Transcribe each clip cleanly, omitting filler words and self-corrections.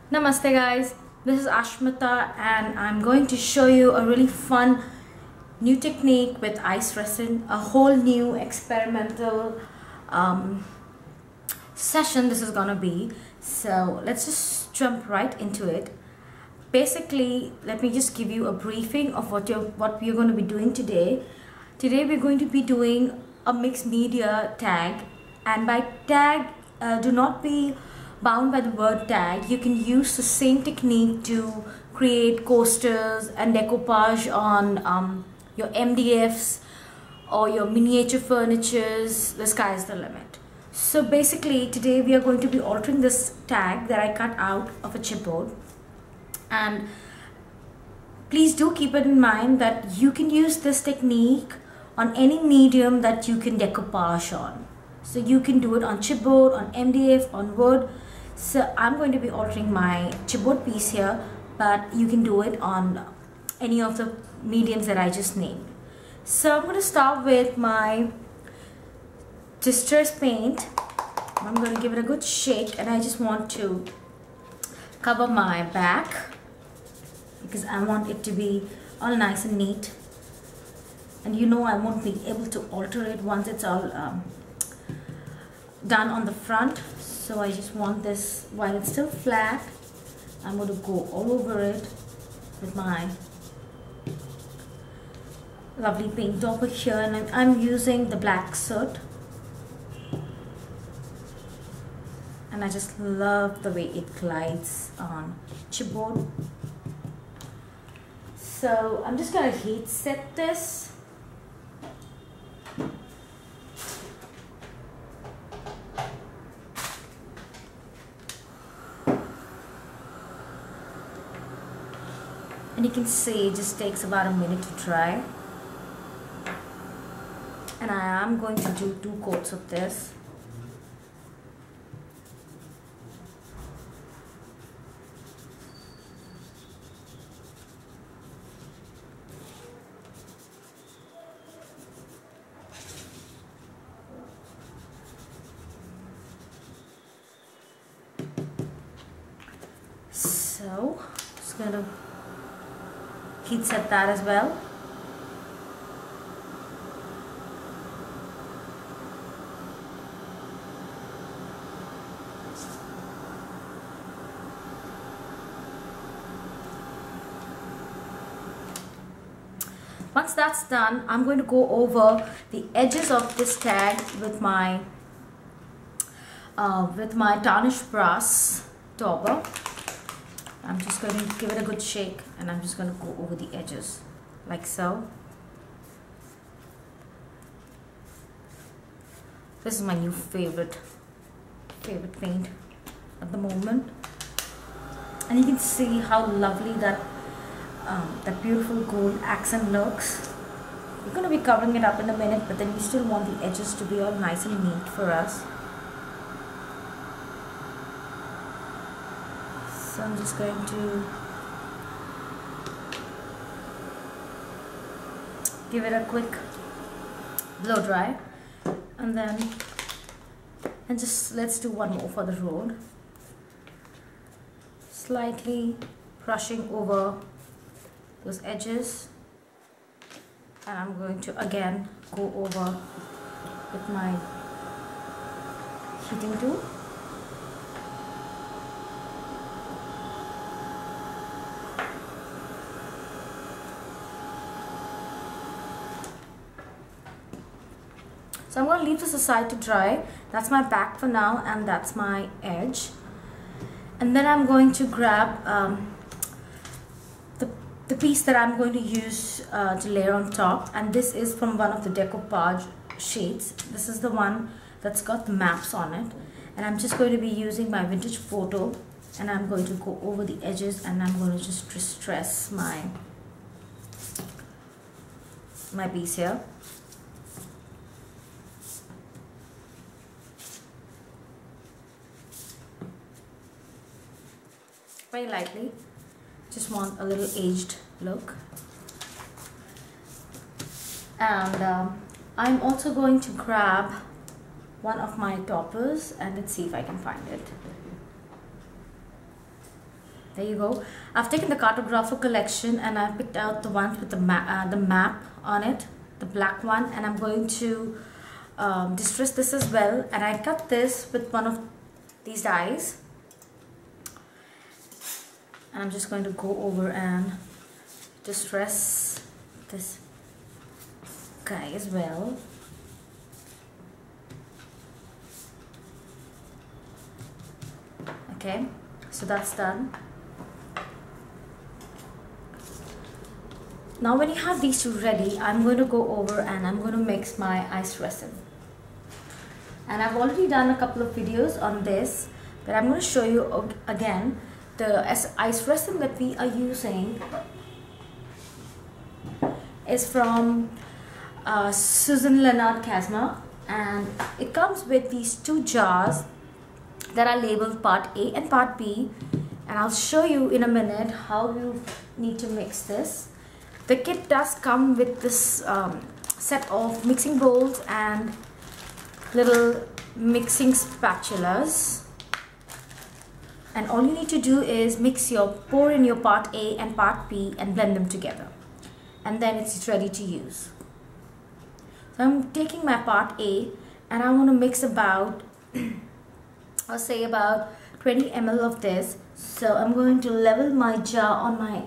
Namaste guys, this is Ashmita and I'm going to show you a really fun new technique with ice resin, a whole new experimental session this is gonna be. So let's just jump right into it. Basically, let me just give you a briefing of what we're going to be doing today. Today we're going to be doing a mixed media tag, and by tag do not be bound by the word tag. You can use the same technique to create coasters and decoupage on your MDFs or your miniature furnitures. The sky is the limit. So basically today we are going to be altering this tag that I cut out of a chipboard, and please do keep it in mind that you can use this technique on any medium that you can decoupage on. So you can do it on chipboard, on MDF, on wood. So I'm going to be altering my chipboard piece here, but you can do it on any of the mediums that I just named. So I'm going to start with my distress paint. I'm going to give it a good shake, and I just want to cover my back because I want it to be all nice and neat. And you know I won't be able to alter it once it's all done on the front. So I just want this, while it's still flat, I'm going to go all over it with my lovely paint topper here, and I'm using the black soot. And I just love the way it glides on chipboard. So I'm just going to heat set this. And you can see it just takes about a minute to dry. And I am going to do 2 coats of this. So just gonna heat set that as well. Once that's done, I'm going to go over the edges of this tag with my tarnish brass dauber. I'm just going to give it a good shake, and I'm just going to go over the edges like so. This is my new favorite paint at the moment, and you can see how lovely that beautiful gold accent looks. We're going to be covering it up in a minute, but then we still want the edges to be all nice and neat for us. So I'm just going to give it a quick blow dry, and then just let's do one more for the road. Slightly brushing over those edges, and I'm going to again go over with my heating tool. So I'm going to leave this aside to dry. That's my back for now, and that's my edge. And then I'm going to grab the piece that I'm going to use to layer on top, and this is from one of the decoupage sheets. This is the one that's got the maps on it, and I'm just going to be using my vintage photo, and I'm going to go over the edges, and I'm going to just distress my piece here. Very lightly, just want a little aged look. And I'm also going to grab one of my toppers, and let's see if I can find it. There you go. I've taken the cartographer collection and I picked out the ones with the map on it, the black one, and I'm going to distress this as well. And I cut this with one of these dies, and I'm just going to go over and distress this guy as well. Okay, so that's done. Now when you have these two ready, I'm going to go over and I'm going to mix my ice resin. And I've already done a couple of videos on this, but I'm going to show you again. The ice resin that we are using is from Susan Leonard Casma, and it comes with these two jars that are labeled part A and part B, and I'll show you in a minute how you need to mix this. The kit does come with this set of mixing bowls and little mixing spatulas, and all you need to do is pour in your part A and part B and blend them together, and then it's ready to use. So I'm taking my part A and I want to mix about I'll say about 20 ml of this. So I'm going to level my jar on my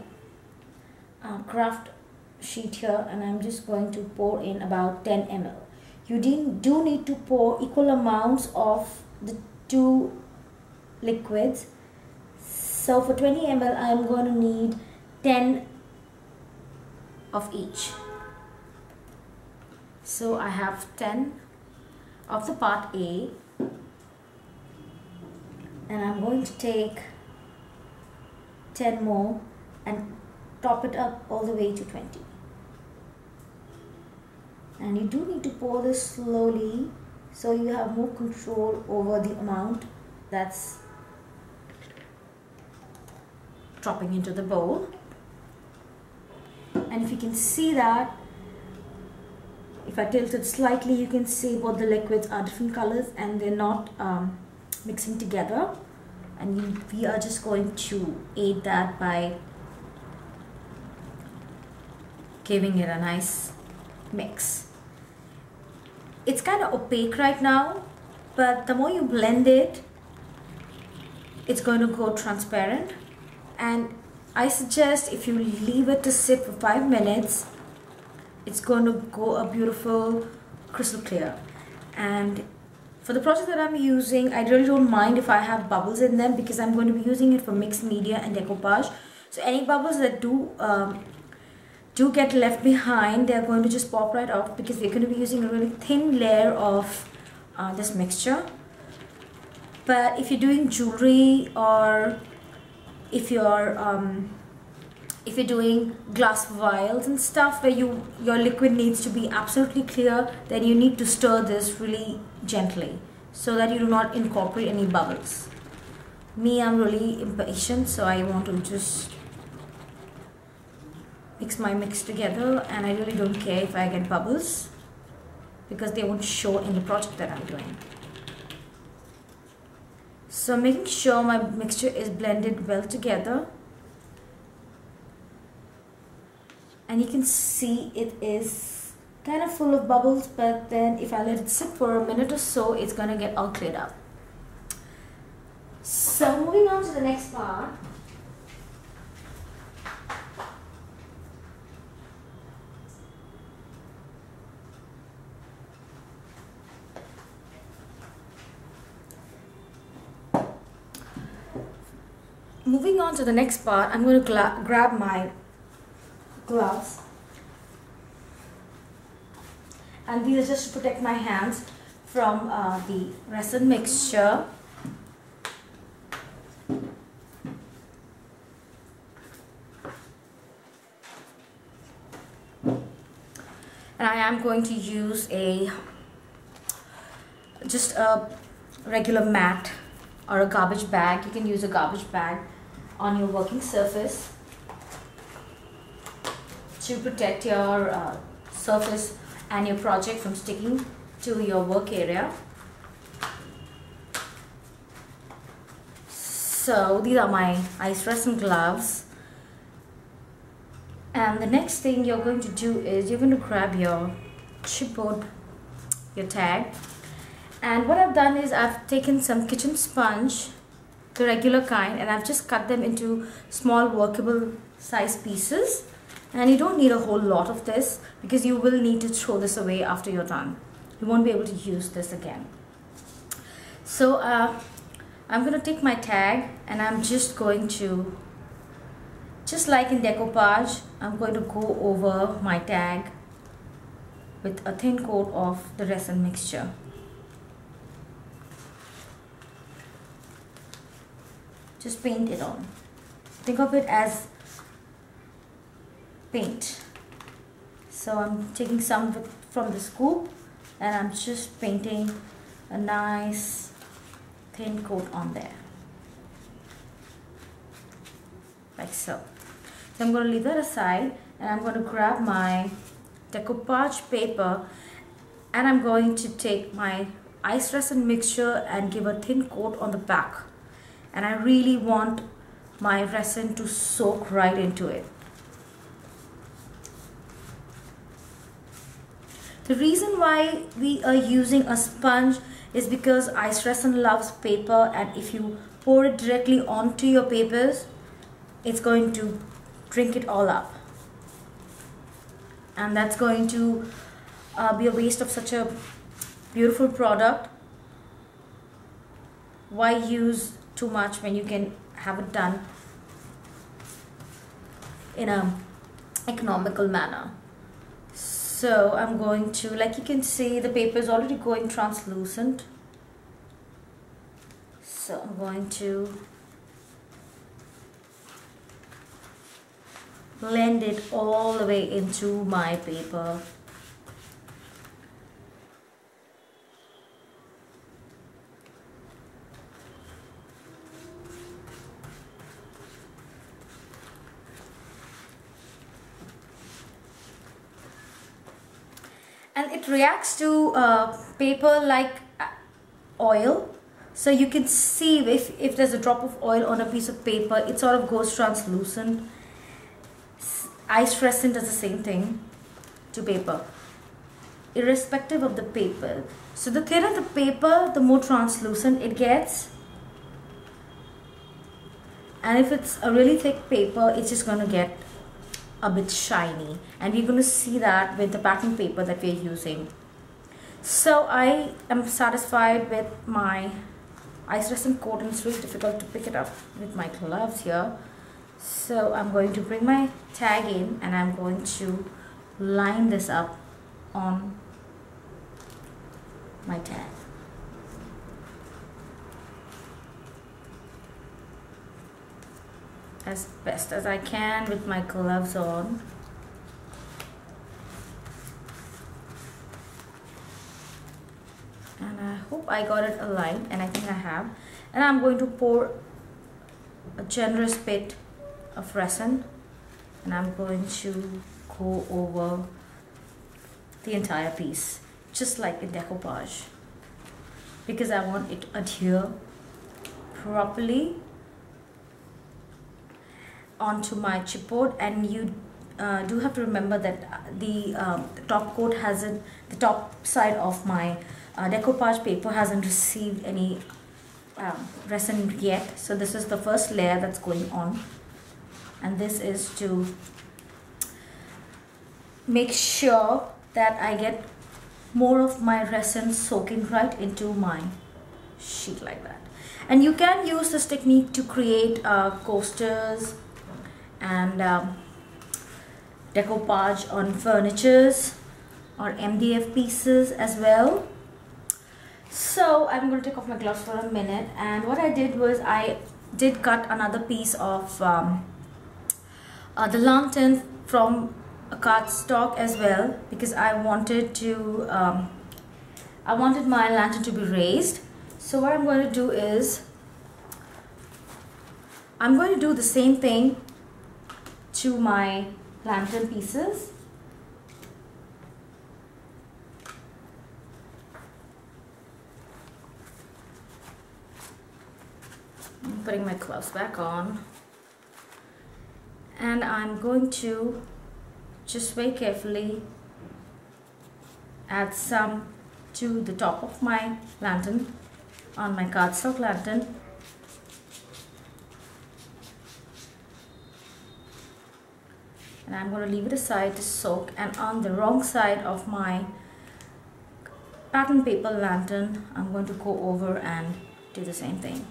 craft sheet here, and I'm just going to pour in about 10 ml. You do need to pour equal amounts of the two liquids. So for 20 ml I'm going to need 10 of each. So I have 10 of the part A, and I'm going to take 10 more and top it up all the way to 20. And you do need to pour this slowly so you have more control over the amount that's dropping into the bowl. And if you can see that, if I tilt it slightly, you can see both the liquids are different colors and they're not mixing together. And we are just going to aid that by giving it a nice mix. It's kind of opaque right now, but the more you blend it, it's going to go transparent. And I suggest if you leave it to sit for 5 minutes, it's going to go a beautiful crystal clear. And for the project that I'm using, I really don't mind if I have bubbles in them, because I'm going to be using it for mixed media and decoupage. So any bubbles that do get left behind, they're going to just pop right off, because we're going to be using a really thin layer of this mixture. But if you're doing jewelry, or if you're doing glass vials and stuff where your liquid needs to be absolutely clear, then you need to stir this really gently so that you do not incorporate any bubbles. Me, I'm really impatient, so I want to just mix my mix together, and I really don't care if I get bubbles, because they won't show in the project that I'm doing. So making sure my mixture is blended well together, and you can see it is kind of full of bubbles, but then if I let it sit for a minute or so, it's gonna get all cleared up. So moving on to the next part. Moving on to the next part, I'm going to grab my gloves, and these are just to protect my hands from the resin mixture. And I am going to use just a regular mat or a garbage bag. You can use a garbage bag on your working surface to protect your surface and your project from sticking to your work area. So these are my Ice Resin gloves. And the next thing you're going to do is you're going to grab your chipboard, your tag. And what I've done is I've taken some kitchen sponge, the regular kind, and I've just cut them into small workable size pieces. And you don't need a whole lot of this because you will need to throw this away after you're done. You won't be able to use this again. So I'm going to take my tag and I'm just going to, just like in decoupage, I'm going to go over my tag with a thin coat of the resin mixture. Just paint it on. Think of it as paint. So I'm taking some from the scoop and I'm just painting a nice thin coat on there, like so. So I'm going to leave that aside and I'm going to grab my decoupage paper and I'm going to take my ice resin mixture and give a thin coat on the back. And I really want my resin to soak right into it. The reason why we are using a sponge is because ice resin loves paper, and if you pour it directly onto your papers, it's going to drink it all up. And that's going to be a waste of such a beautiful product. Why use too much when you can have it done in an economical manner? So I'm going to, like you can see, the paper is already going translucent. So I'm going to blend it all the way into my paper. And it reacts to paper like oil. So you can see if there's a drop of oil on a piece of paper, it sort of goes translucent. Ice resin does the same thing to paper, irrespective of the paper. So the thinner the paper, the more translucent it gets. And if it's a really thick paper, it's just going to get a bit shiny, and we're going to see that with the packing paper that we're using. So I am satisfied with my ice resin coat, and it's really difficult to pick it up with my gloves here. So I'm going to bring my tag in and I'm going to line this up on my tag. As best as I can with my gloves on. And I hope I got it aligned, and I think I have. And I'm going to pour a generous bit of resin and I'm going to go over the entire piece, just like in decoupage, because I want it to adhere properly onto my chipboard. And you do have to remember that the top coat hasn't, the top side of my decoupage paper hasn't received any resin yet. So this is the first layer that's going on, and this is to make sure that I get more of my resin soaking right into my sheet like that. And you can use this technique to create coasters and decoupage on furnitures or MDF pieces as well. So I'm going to take off my gloves for a minute, and what I did was I did cut another piece of the lantern from a cardstock as well, because I wanted to I wanted my lantern to be raised. So what I'm going to do is I'm going to do the same thing to my lantern pieces. I'm putting my gloves back on, and I'm going to just very carefully add some to the top of my lantern, on my cardstock lantern. And I'm going to leave it aside to soak, and on the wrong side of my pattern paper lantern I'm going to go over and do the same thing.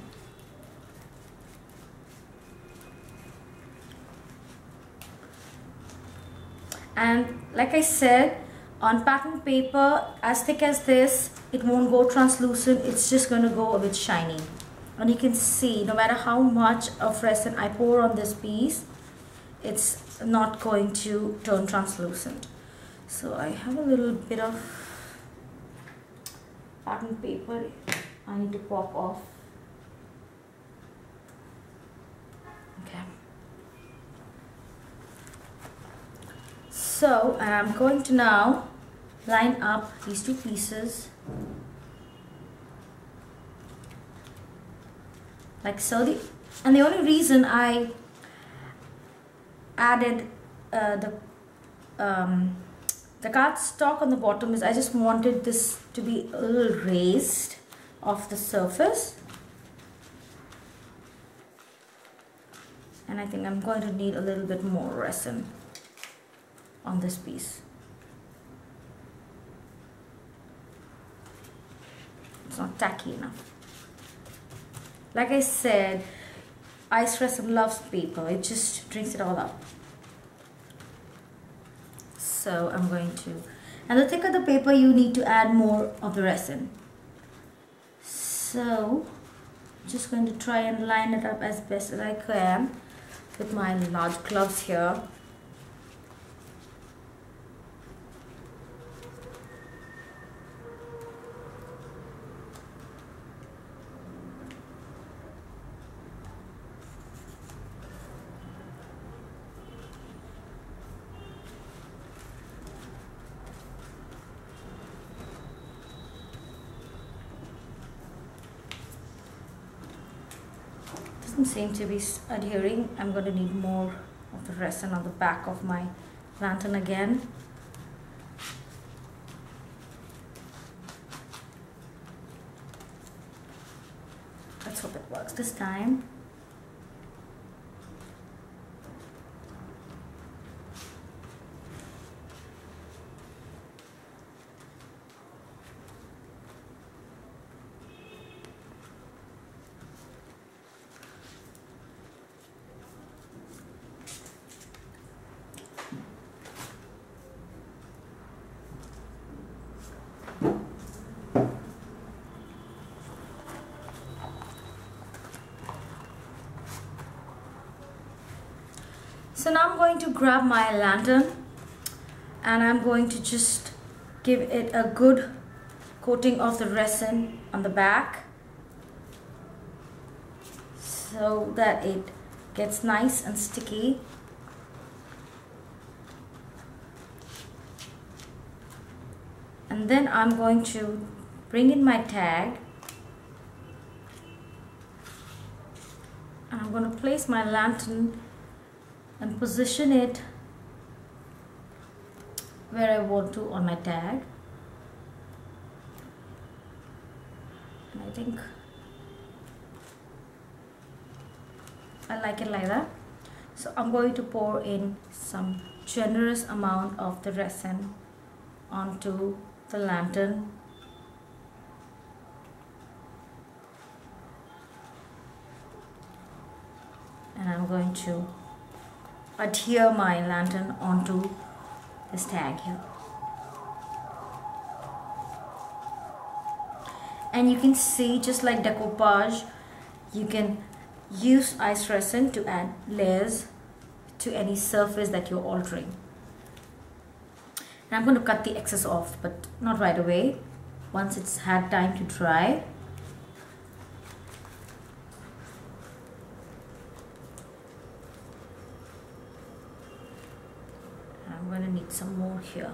And like I said, on pattern paper as thick as this, it won't go translucent, it's just going to go a bit shiny. And you can see no matter how much of resin I pour on this piece, it's not going to turn translucent. So I have a little bit of pattern paper I need to pop off. Okay. So, and I'm going to now line up these two pieces like so. And the only reason I added the cardstock on the bottom is I just wanted this to be a little raised off the surface, and I think I'm going to need a little bit more resin on this piece. It's not tacky enough. Like I said, Ice Resin loves paper, it just drinks it all up. So I'm going to, and the thicker the paper, you need to add more of the resin. So I'm just going to try and line it up as best as I can with my large gloves here. Seem to be adhering. I'm going to need more of the resin on the back of my lantern again. Let's hope it works this time. So now I'm going to grab my lantern and I'm going to just give it a good coating of the resin on the back so that it gets nice and sticky. And then I'm going to bring in my tag and I'm going to place my lantern and position it where I want to on my tag. And I think I like it like that. So I'm going to pour in some generous amount of the resin onto the lantern. And I'm going to adhere my lantern onto this tag here. And you can see, just like decoupage, you can use ice resin to add layers to any surface that you're altering. And I'm going to cut the excess off, but not right away, once it's had time to dry. I'm going to need some more here.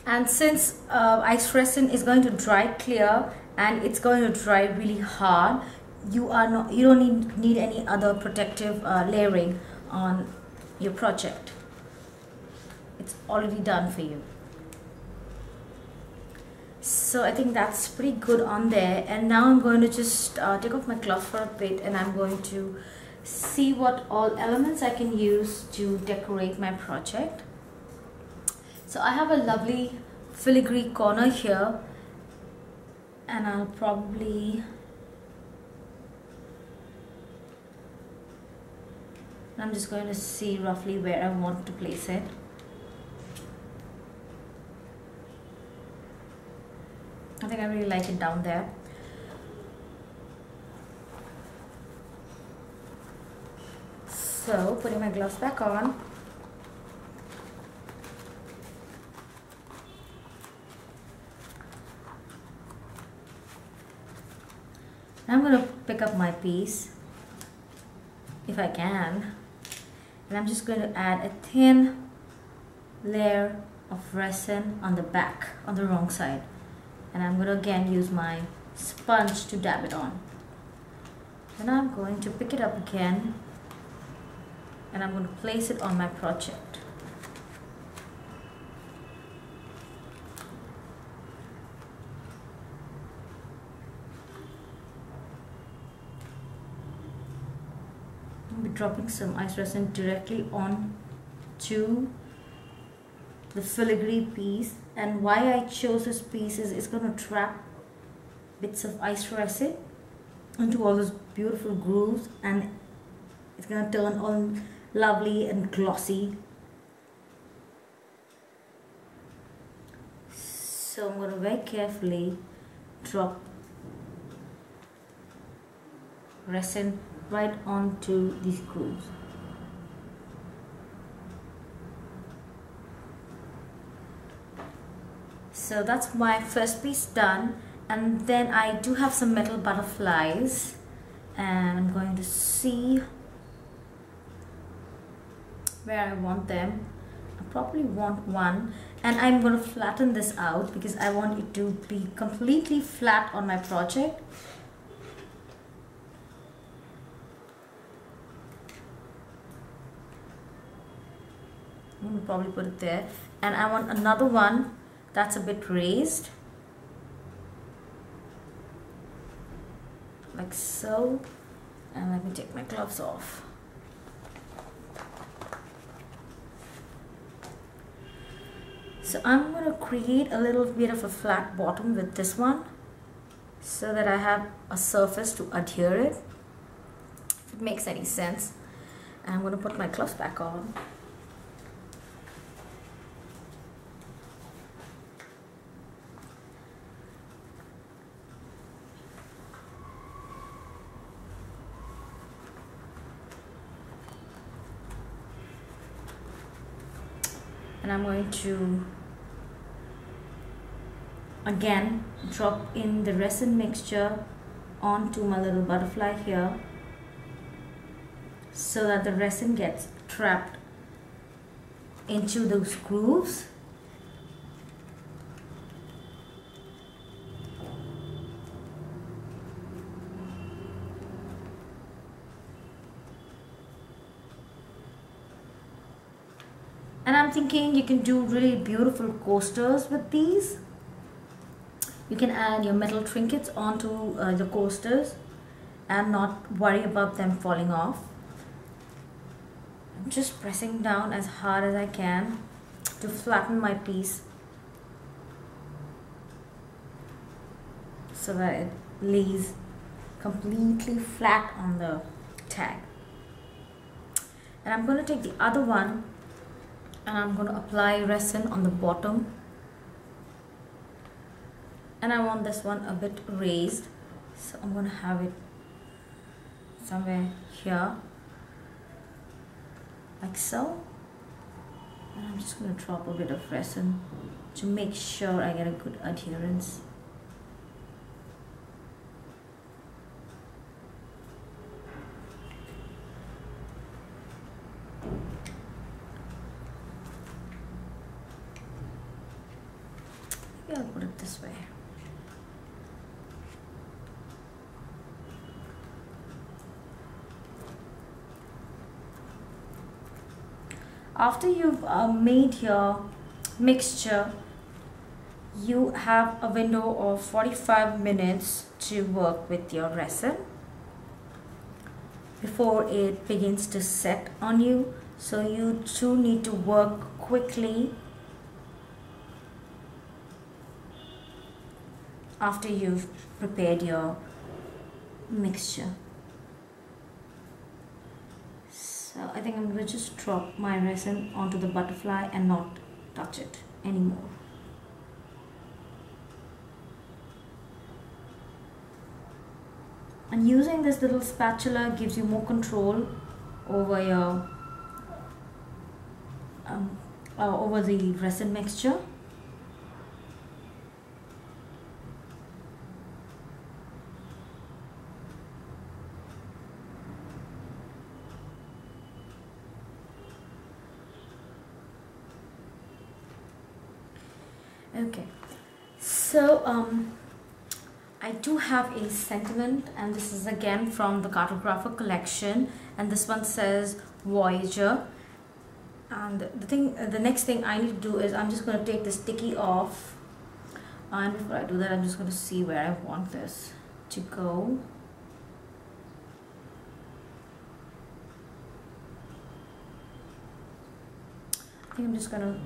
And since ice resin is going to dry clear and it's going to dry really hard, you don't need any other protective layering on your project. It's already done for you. So I think that's pretty good on there. And now I'm going to just take off my gloves for a bit, and I'm going to see what all elements I can use to decorate my project. So I have a lovely filigree corner here, and I'm just going to see roughly where I want to place it. I think I really like it down there. So putting my gloves back on. I'm going to pick up my piece, if I can, and I'm just going to add a thin layer of resin on the back, on the wrong side. And I'm going to again use my sponge to dab it on. Then I'm going to pick it up again, and I'm going to place it on my project. I'll be dropping some ice resin directly on to the filigree piece, and why I chose this piece is it's going to trap bits of ice resin into all those beautiful grooves, and it's going to turn all lovely and glossy. So I'm going to very carefully drop resin right onto these grooves. So that's my first piece done, and then I do have some metal butterflies, and I'm going to see where I want them. I probably want one, and I'm going to flatten this out because I want it to be completely flat on my project. I'm going to probably put it there, and I want another one that's a bit raised, like so. And let me take my gloves off. So I'm going to create a little bit of a flat bottom with this one so that I have a surface to adhere it, if it makes any sense. And I'm going to put my gloves back on. And I'm going to again drop in the resin mixture onto my little butterfly here so that the resin gets trapped into those grooves. And I'm thinking you can do really beautiful coasters with these. You can add your metal trinkets onto the coasters and not worry about them falling off. I'm just pressing down as hard as I can to flatten my piece so that it lays completely flat on the tag. And I'm going to take the other one, and I'm going to apply resin on the bottom, and I want this one a bit raised, so I'm going to have it somewhere here, like so. And I'm just going to drop a bit of resin to make sure I get a good adherence. After you've made your mixture, you have a window of 45 minutes to work with your resin before it begins to set on you. So you too need to work quickly after you've prepared your mixture. So I think I'm going to just drop my resin onto the butterfly and not touch it anymore. And using this little spatula gives you more control over your over the resin mixture. Okay, so I do have a sentiment, and this is again from the Cartographer collection, and this one says Voyager. And the next thing I need to do is I'm just going to take this sticky off, and before I do that I'm just going to see where I want this to go. I think I'm just going to